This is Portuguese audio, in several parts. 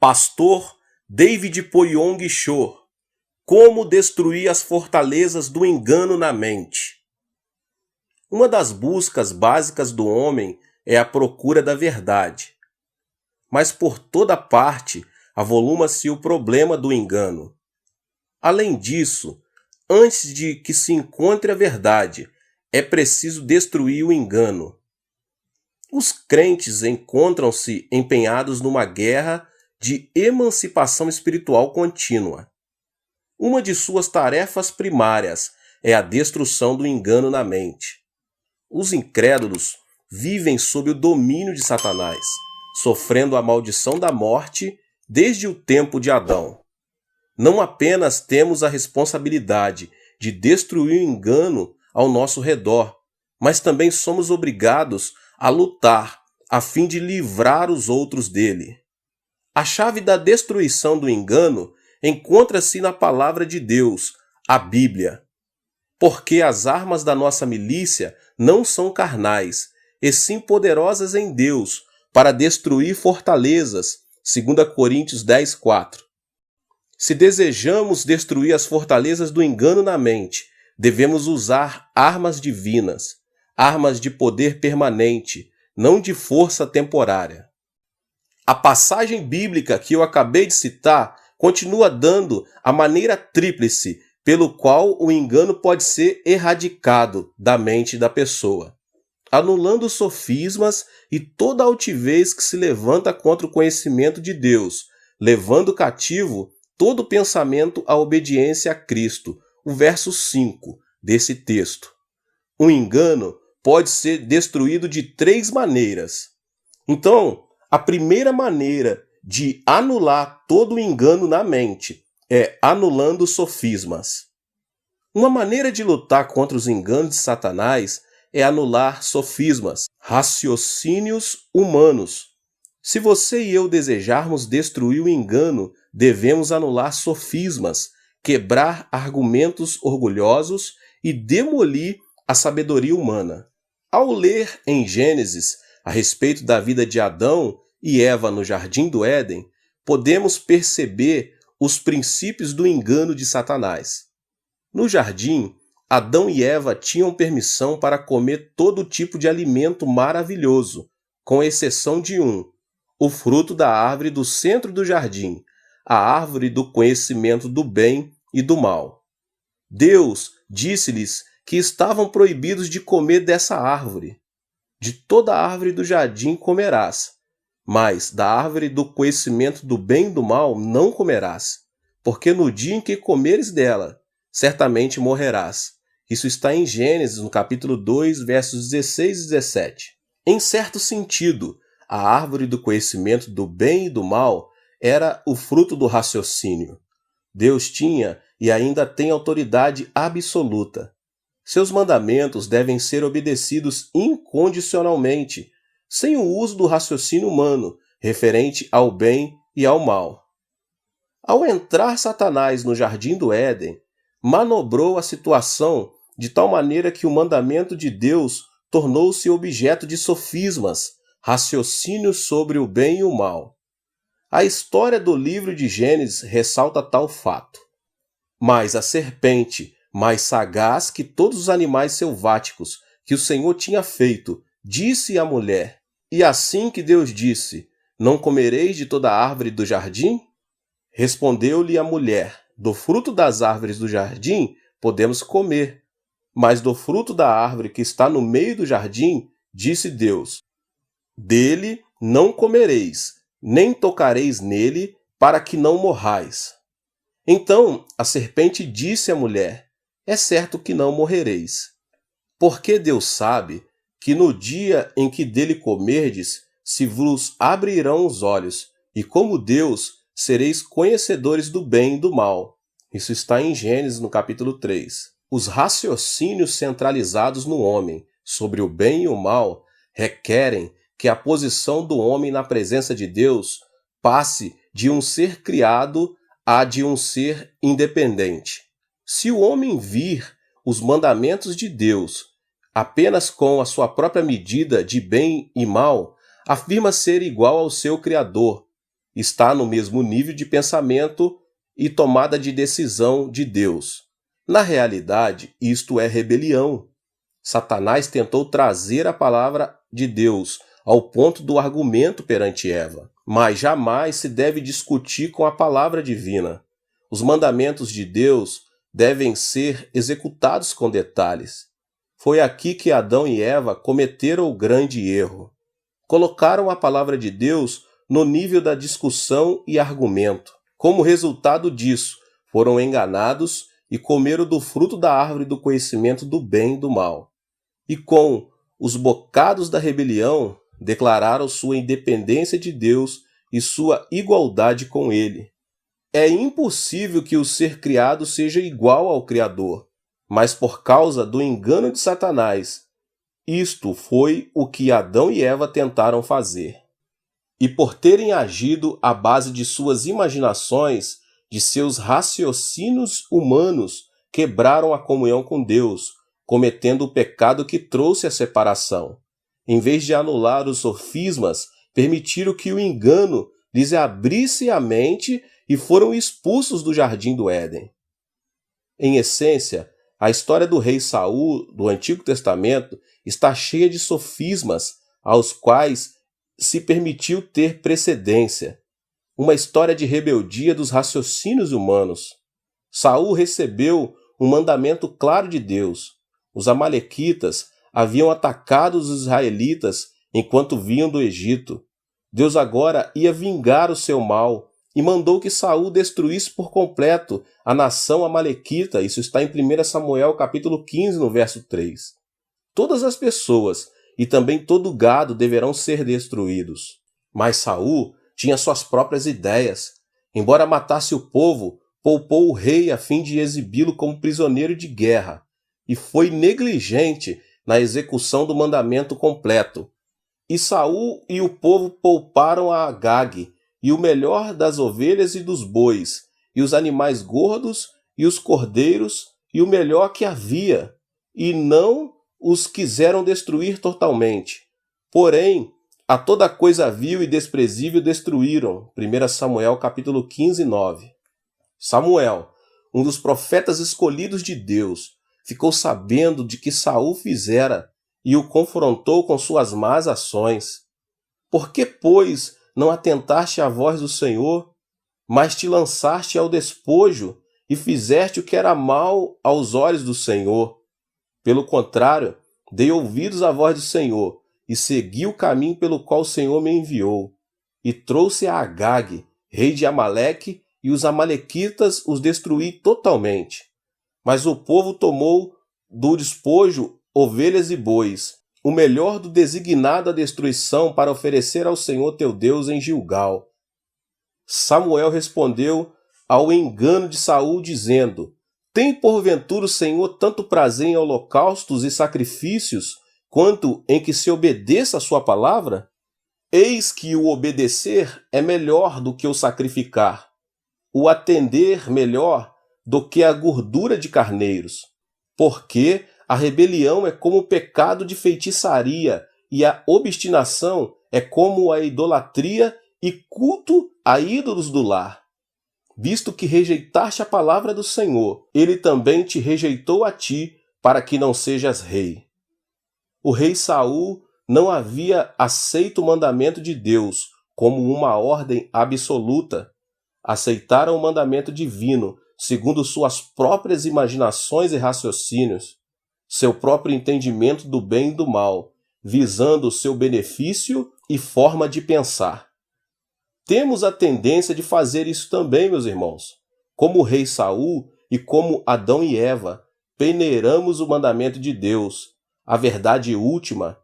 Pastor David Poyong Cho. Como destruir as fortalezas do engano na mente. Uma das buscas básicas do homem é a procura da verdade. Mas por toda parte avoluma-se o problema do engano. Além disso, antes de que se encontre a verdade, é preciso destruir o engano. Os crentes encontram-se empenhados numa guerra de emancipação espiritual contínua. Uma de suas tarefas primárias é a destruição do engano na mente. Os incrédulos vivem sob o domínio de Satanás, sofrendo a maldição da morte desde o tempo de Adão. Não apenas temos a responsabilidade de destruir o engano ao nosso redor, mas também somos obrigados a lutar a fim de livrar os outros dele. A chave da destruição do engano encontra-se na palavra de Deus, a Bíblia. Porque as armas da nossa milícia não são carnais, e sim poderosas em Deus para destruir fortalezas, 2 Coríntios 10:4. Se desejamos destruir as fortalezas do engano na mente, devemos usar armas divinas, armas de poder permanente, não de força temporária. A passagem bíblica que eu acabei de citar continua dando a maneira tríplice pelo qual o engano pode ser erradicado da mente da pessoa, anulando sofismas e toda altivez que se levanta contra o conhecimento de Deus, levando cativo todo pensamento à obediência a Cristo, o verso 5 desse texto. O engano pode ser destruído de 3 maneiras. Então, a primeira maneira de anular todo o engano na mente é anulando sofismas. Uma maneira de lutar contra os enganos de Satanás é anular sofismas, raciocínios humanos. Se você e eu desejarmos destruir o engano, devemos anular sofismas, quebrar argumentos orgulhosos e demolir a sabedoria humana. Ao ler em Gênesis a respeito da vida de Adão e Eva no Jardim do Éden, podemos perceber os princípios do engano de Satanás. No jardim, Adão e Eva tinham permissão para comer todo tipo de alimento maravilhoso, com exceção de um, o fruto da árvore do centro do jardim, a árvore do conhecimento do bem e do mal. Deus disse-lhes que estavam proibidos de comer dessa árvore. De toda a árvore do jardim comerás, mas da árvore do conhecimento do bem e do mal não comerás, porque no dia em que comeres dela, certamente morrerás. Isso está em Gênesis, no capítulo 2, versos 16 e 17. Em certo sentido, a árvore do conhecimento do bem e do mal era o fruto do raciocínio. Deus tinha e ainda tem autoridade absoluta. Seus mandamentos devem ser obedecidos incondicionalmente, sem o uso do raciocínio humano, referente ao bem e ao mal. Ao entrar Satanás no Jardim do Éden, manobrou a situação de tal maneira que o mandamento de Deus tornou-se objeto de sofismas, raciocínios sobre o bem e o mal. A história do livro de Gênesis ressalta tal fato. Mas a serpente, mais sagaz que todos os animais selváticos que o Senhor tinha feito, disse à mulher: E assim que Deus disse, não comereis de toda a árvore do jardim? Respondeu-lhe a mulher: Do fruto das árvores do jardim podemos comer, mas do fruto da árvore que está no meio do jardim, disse Deus: Dele não comereis, nem tocareis nele, para que não morrais. Então a serpente disse à mulher: É certo que não morrereis. Porque Deus sabe que no dia em que dele comerdes, se vos abrirão os olhos, e como Deus, sereis conhecedores do bem e do mal. Isso está em Gênesis, no capítulo 3. Os raciocínios centralizados no homem sobre o bem e o mal requerem que a posição do homem na presença de Deus passe de um ser criado a de um ser independente. Se o homem vir os mandamentos de Deus apenas com a sua própria medida de bem e mal, afirma ser igual ao seu Criador, está no mesmo nível de pensamento e tomada de decisão de Deus. Na realidade, isto é rebelião. Satanás tentou trazer a palavra de Deus ao ponto do argumento perante Eva, mas jamais se deve discutir com a palavra divina. Os mandamentos de Deus devem ser executados com detalhes. Foi aqui que Adão e Eva cometeram o grande erro. Colocaram a palavra de Deus no nível da discussão e argumento. Como resultado disso, foram enganados e comeram do fruto da árvore do conhecimento do bem e do mal. E com os bocados da rebelião, declararam sua independência de Deus e sua igualdade com Ele. É impossível que o ser criado seja igual ao Criador, mas por causa do engano de Satanás, isto foi o que Adão e Eva tentaram fazer. E por terem agido à base de suas imaginações, de seus raciocínios humanos, quebraram a comunhão com Deus, cometendo o pecado que trouxe a separação. Em vez de anular os sofismas, permitiram que o engano lhes abrisse a mente e foram expulsos do jardim do Éden. Em essência, a história do rei Saul do Antigo Testamento está cheia de sofismas aos quais se permitiu ter precedência. Uma história de rebeldia dos raciocínios humanos. Saul recebeu um mandamento claro de Deus. Os amalequitas haviam atacado os israelitas enquanto vinham do Egito. Deus agora ia vingar o seu mal e mandou que Saul destruísse por completo a nação amalequita. Isso está em 1 Samuel capítulo 15, no verso 3. Todas as pessoas e também todo o gado deverão ser destruídos. Mas Saul tinha suas próprias ideias. Embora matasse o povo, poupou o rei a fim de exibi-lo como prisioneiro de guerra e foi negligente na execução do mandamento completo. E Saul e o povo pouparam a Agag, e o melhor das ovelhas e dos bois, e os animais gordos, e os cordeiros, e o melhor que havia, e não os quiseram destruir totalmente. Porém, a toda coisa vil e desprezível destruíram. 1 Samuel capítulo 15, 9. Samuel, um dos profetas escolhidos de Deus, ficou sabendo de que Saul fizera e o confrontou com suas más ações. Por que, pois, não atentaste à voz do Senhor, mas te lançaste ao despojo e fizeste o que era mal aos olhos do Senhor? Pelo contrário, dei ouvidos à voz do Senhor e segui o caminho pelo qual o Senhor me enviou. E trouxe a Agag, rei de Amaleque, e os amalequitas os destruí totalmente. Mas o povo tomou do despojo ovelhas e bois, o melhor do designado à destruição, para oferecer ao Senhor teu Deus em Gilgal. Samuel respondeu ao engano de Saul, dizendo: Tem porventura o Senhor tanto prazer em holocaustos e sacrifícios, quanto em que se obedeça a sua palavra? Eis que o obedecer é melhor do que o sacrificar, o atender melhor do que a gordura de carneiros. Porque a rebelião é como o pecado de feitiçaria, e a obstinação é como a idolatria e culto a ídolos do lar. Visto que rejeitaste a palavra do Senhor, ele também te rejeitou a ti, para que não sejas rei. O rei Saul não havia aceito o mandamento de Deus como uma ordem absoluta. Aceitaram o mandamento divino, segundo suas próprias imaginações e raciocínios, seu próprio entendimento do bem e do mal, visando o seu benefício e forma de pensar. Temos a tendência de fazer isso também, meus irmãos. Como o rei Saul e como Adão e Eva, peneiramos o mandamento de Deus, a verdade última,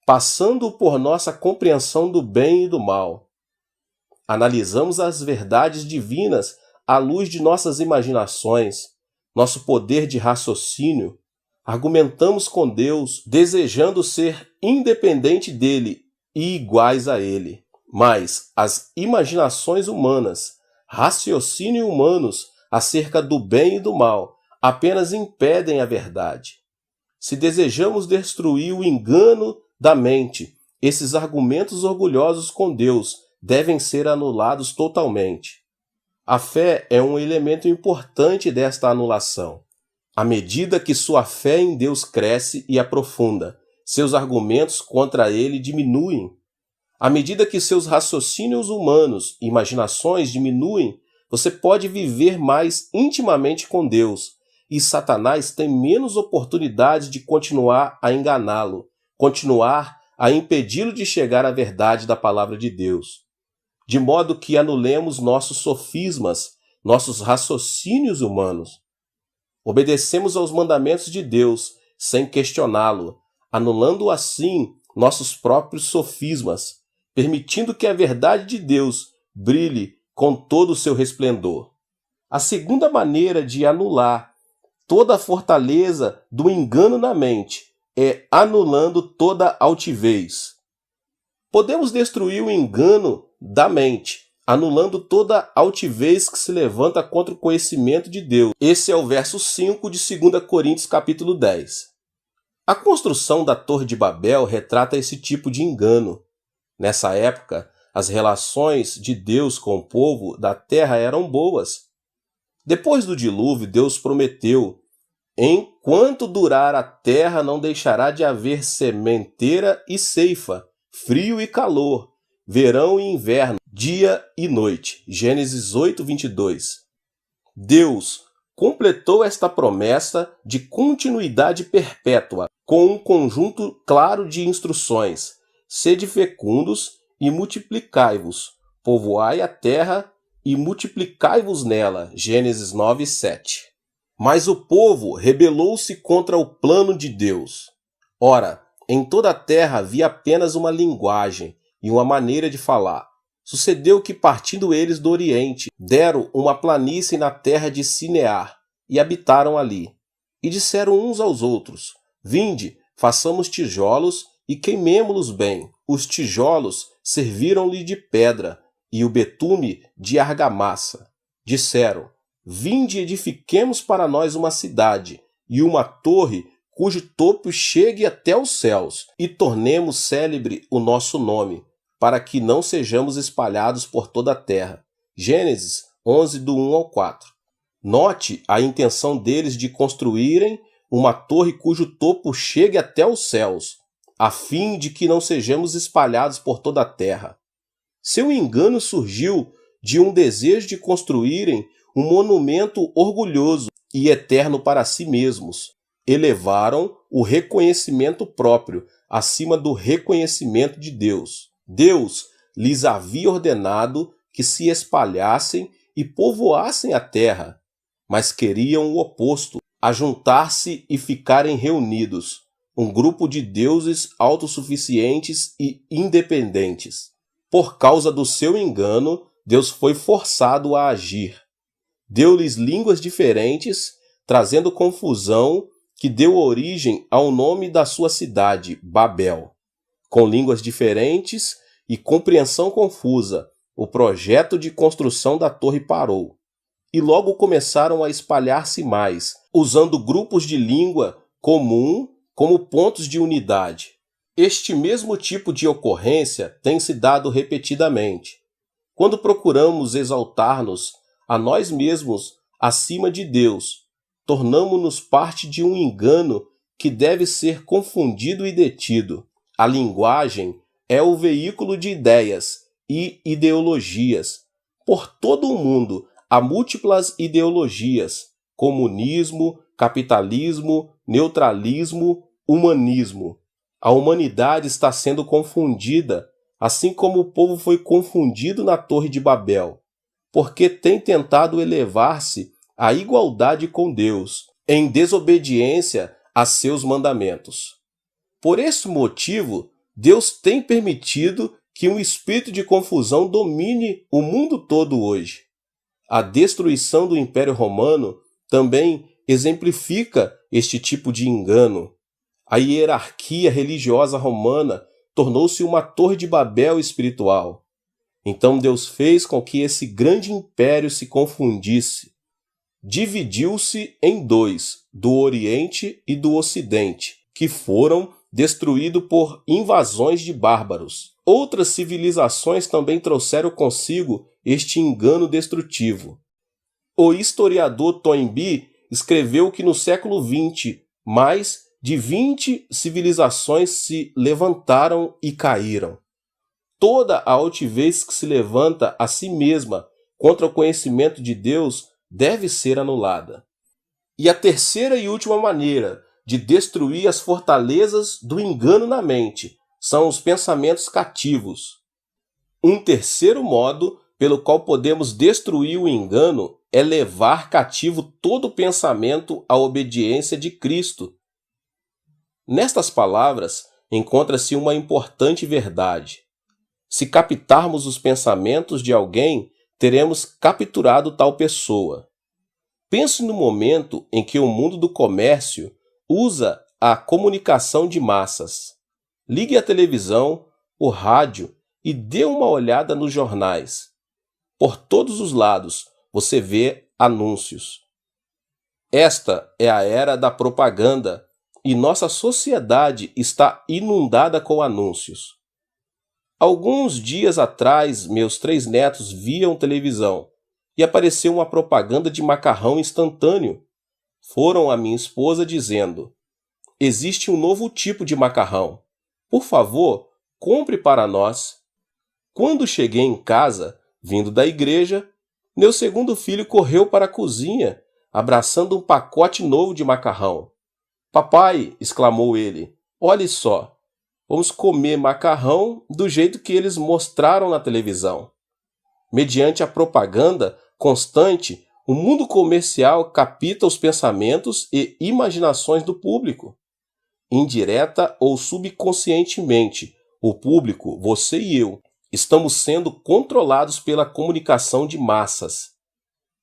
passando por nossa compreensão do bem e do mal. Analisamos as verdades divinas à luz de nossas imaginações, nosso poder de raciocínio. Argumentamos com Deus, desejando ser independente dele e iguais a ele. Mas as imaginações humanas, raciocínio humanos acerca do bem e do mal, apenas impedem a verdade. Se desejamos destruir o engano da mente, esses argumentos orgulhosos com Deus devem ser anulados totalmente. A fé é um elemento importante desta anulação. À medida que sua fé em Deus cresce e aprofunda, seus argumentos contra ele diminuem. À medida que seus raciocínios humanos e imaginações diminuem, você pode viver mais intimamente com Deus, e Satanás tem menos oportunidade de continuar a enganá-lo, continuar a impedi-lo de chegar à verdade da palavra de Deus. De modo que anulemos nossos sofismas, nossos raciocínios humanos. Obedecemos aos mandamentos de Deus sem questioná-lo, anulando assim nossos próprios sofismas, permitindo que a verdade de Deus brilhe com todo o seu resplendor. A segunda maneira de anular toda a fortaleza do engano na mente é anulando toda altivez. Podemos destruir o engano da mente, anulando toda altivez que se levanta contra o conhecimento de Deus. Esse é o verso 5 de 2 Coríntios capítulo 10. A construção da Torre de Babel retrata esse tipo de engano. Nessa época, as relações de Deus com o povo da terra eram boas. Depois do dilúvio, Deus prometeu: enquanto durar a terra, não deixará de haver sementeira e ceifa, frio e calor, verão e inverno, dia e noite. Gênesis 8:22. Deus completou esta promessa de continuidade perpétua com um conjunto claro de instruções: sede fecundos e multiplicai-vos, povoai a terra e multiplicai-vos nela. Gênesis 9:7. Mas o povo rebelou-se contra o plano de Deus. Ora, em toda a terra havia apenas uma linguagem e uma maneira de falar. Sucedeu que, partindo eles do Oriente, deram uma planície na terra de Sinear e habitaram ali. E disseram uns aos outros: vinde, façamos tijolos e queimemo-los bem. Os tijolos serviram-lhe de pedra e o betume de argamassa. Disseram: vinde, edifiquemos para nós uma cidade e uma torre cujo topo chegue até os céus, e tornemos célebre o nosso nome, para que não sejamos espalhados por toda a terra. Gênesis 11, do 1 ao 4. Note a intenção deles de construírem uma torre cujo topo chegue até os céus, a fim de que não sejamos espalhados por toda a terra. Seu engano surgiu de um desejo de construírem um monumento orgulhoso e eterno para si mesmos. Elevaram o reconhecimento próprio acima do reconhecimento de Deus. Deus lhes havia ordenado que se espalhassem e povoassem a terra, mas queriam o oposto, ajuntar-se e ficarem reunidos, um grupo de deuses autossuficientes e independentes. Por causa do seu engano, Deus foi forçado a agir. Deu-lhes línguas diferentes, trazendo confusão, que deu origem ao nome da sua cidade, Babel. Com línguas diferentes e compreensão confusa, o projeto de construção da torre parou. E logo começaram a espalhar-se mais, usando grupos de língua comum como pontos de unidade. Este mesmo tipo de ocorrência tem se dado repetidamente. Quando procuramos exaltar-nos a nós mesmos acima de Deus, tornamo-nos parte de um engano que deve ser confundido e detido. A linguagem é o veículo de ideias e ideologias. Por todo o mundo há múltiplas ideologias: comunismo, capitalismo, neutralismo, humanismo. A humanidade está sendo confundida, assim como o povo foi confundido na Torre de Babel, porque tem tentado elevar-se à igualdade com Deus, em desobediência a seus mandamentos. Por esse motivo, Deus tem permitido que um espírito de confusão domine o mundo todo hoje. A destruição do Império Romano também exemplifica este tipo de engano. A hierarquia religiosa romana tornou-se uma torre de Babel espiritual. Então Deus fez com que esse grande império se confundisse. Dividiu-se em dois, do Oriente e do Ocidente, que foram destruídos por invasões de bárbaros. outras civilizações também trouxeram consigo este engano destrutivo. O historiador Toynbee escreveu que no século XX, mais de 20 civilizações se levantaram e caíram. Toda a altivez que se levanta a si mesma contra o conhecimento de Deus deve ser anulada. E a terceira e última maneira de destruir as fortalezas do engano na mente são os pensamentos cativos. Um terceiro modo pelo qual podemos destruir o engano é levar cativo todo pensamento à obediência de Cristo. Nestas palavras encontra-se uma importante verdade. Se captarmos os pensamentos de alguém, teremos capturado tal pessoa. Pense no momento em que o mundo do comércio usa a comunicação de massas. Ligue a televisão, o rádio e dê uma olhada nos jornais. Por todos os lados você vê anúncios. Esta é a era da propaganda e nossa sociedade está inundada com anúncios. Alguns dias atrás, meus 3 netos viam televisão e apareceu uma propaganda de macarrão instantâneo. Foram à minha esposa dizendo: existe um novo tipo de macarrão. Por favor, compre para nós. Quando cheguei em casa, vindo da igreja, meu segundo filho correu para a cozinha, abraçando um pacote novo de macarrão. Papai, exclamou ele, olhe só, vamos comer macarrão do jeito que eles mostraram na televisão. Mediante a propaganda constante, o mundo comercial capta os pensamentos e imaginações do público. Indireta ou subconscientemente, o público, você e eu, estamos sendo controlados pela comunicação de massas.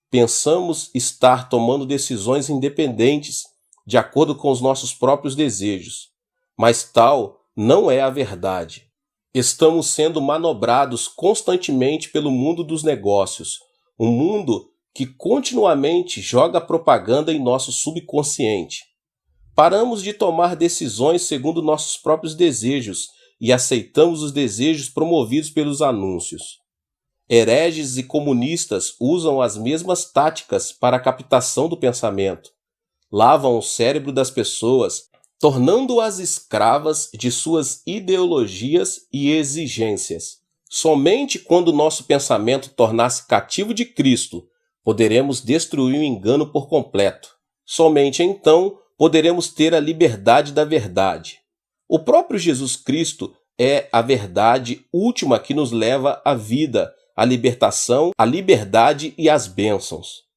Pensamos estar tomando decisões independentes, de acordo com os nossos próprios desejos, mas tal não é a verdade. Estamos sendo manobrados constantemente pelo mundo dos negócios, um mundo que continuamente joga propaganda em nosso subconsciente. Paramos de tomar decisões segundo nossos próprios desejos e aceitamos os desejos promovidos pelos anúncios. Hereges e comunistas usam as mesmas táticas para a captação do pensamento. Lavam o cérebro das pessoas, tornando-as escravas de suas ideologias e exigências. Somente quando nosso pensamento tornar-se cativo de Cristo, poderemos destruir o engano por completo. Somente então poderemos ter a liberdade da verdade. O próprio Jesus Cristo é a verdade última que nos leva à vida, à libertação, à liberdade e às bênçãos.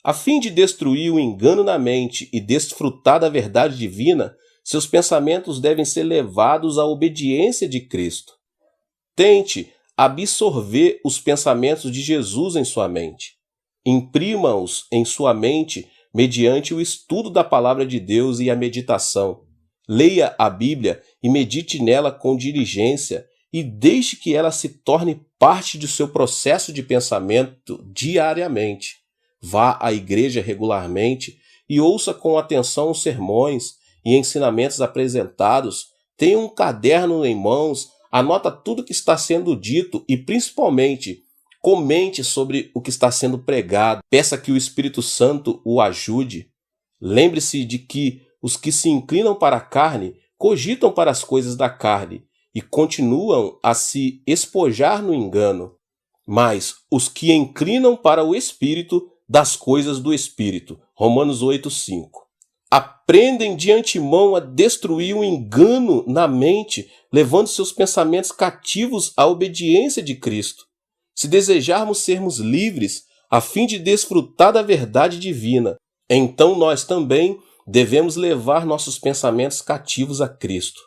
A fim de destruir o engano na mente e desfrutar da verdade divina, seus pensamentos devem ser levados à obediência de Cristo. Tente absorver os pensamentos de Jesus em sua mente. Imprima-os em sua mente mediante o estudo da palavra de Deus e a meditação. Leia a Bíblia e medite nela com diligência e deixe que ela se torne parte do seu processo de pensamento diariamente. Vá à igreja regularmente e ouça com atenção os sermões e ensinamentos apresentados. Tenha um caderno em mãos, anota tudo que está sendo dito e, principalmente, comente sobre o que está sendo pregado. Peça que o Espírito Santo o ajude. Lembre-se de que os que se inclinam para a carne cogitam para as coisas da carne e continuam a se espojar no engano. Mas os que inclinam para o Espírito, das coisas do Espírito. Romanos 8:5. Aprendem de antemão a destruir o engano na mente, levando seus pensamentos cativos à obediência de Cristo. Se desejarmos sermos livres, a fim de desfrutar da verdade divina, então nós também devemos levar nossos pensamentos cativos a Cristo.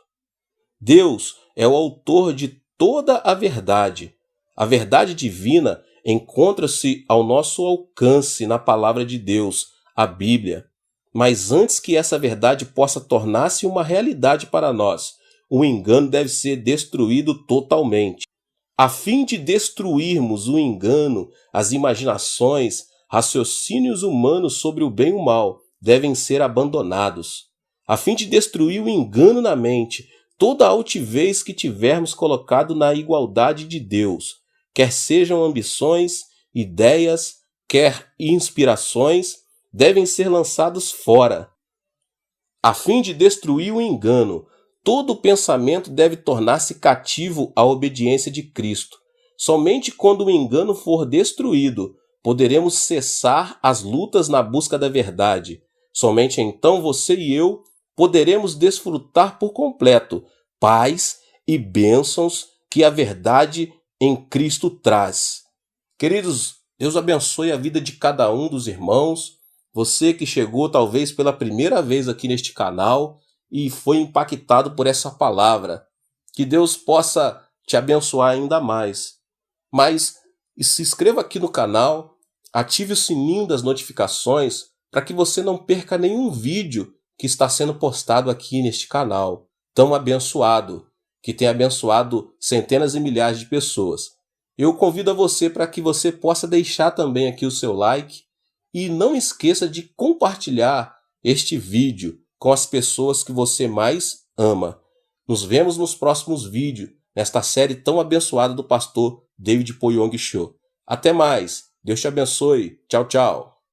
Deus é o autor de toda a verdade. A verdade divina encontra-se ao nosso alcance na palavra de Deus, a Bíblia. Mas antes que essa verdade possa tornar-se uma realidade para nós, o engano deve ser destruído totalmente. A fim de destruirmos o engano, as imaginações, raciocínios humanos sobre o bem e o mal devem ser abandonados. A fim de destruir o engano na mente, toda altivez que tivermos colocado na igualdade de Deus, quer sejam ambições, ideias, quer inspirações, devem ser lançados fora. A fim de destruir o engano, todo pensamento deve tornar-se cativo à obediência de Cristo. Somente quando o engano for destruído, poderemos cessar as lutas na busca da verdade. Somente então você e eu poderemos desfrutar por completo paz e bênçãos que a verdade em Cristo traz. Queridos, Deus abençoe a vida de cada um dos irmãos. Você que chegou talvez pela primeira vez aqui neste canal e foi impactado por essa palavra. Que Deus possa te abençoar ainda mais. Mas se inscreva aqui no canal, ative o sininho das notificações para que você não perca nenhum vídeo que está sendo postado aqui neste canal, tão abençoado, que tem abençoado centenas e milhares de pessoas. Eu convido a você para que você possa deixar também aqui o seu like e não esqueça de compartilhar este vídeo com as pessoas que você mais ama. Nos vemos nos próximos vídeos, nesta série tão abençoada do pastor David Poyong Cho. Até mais. Deus te abençoe. Tchau, tchau.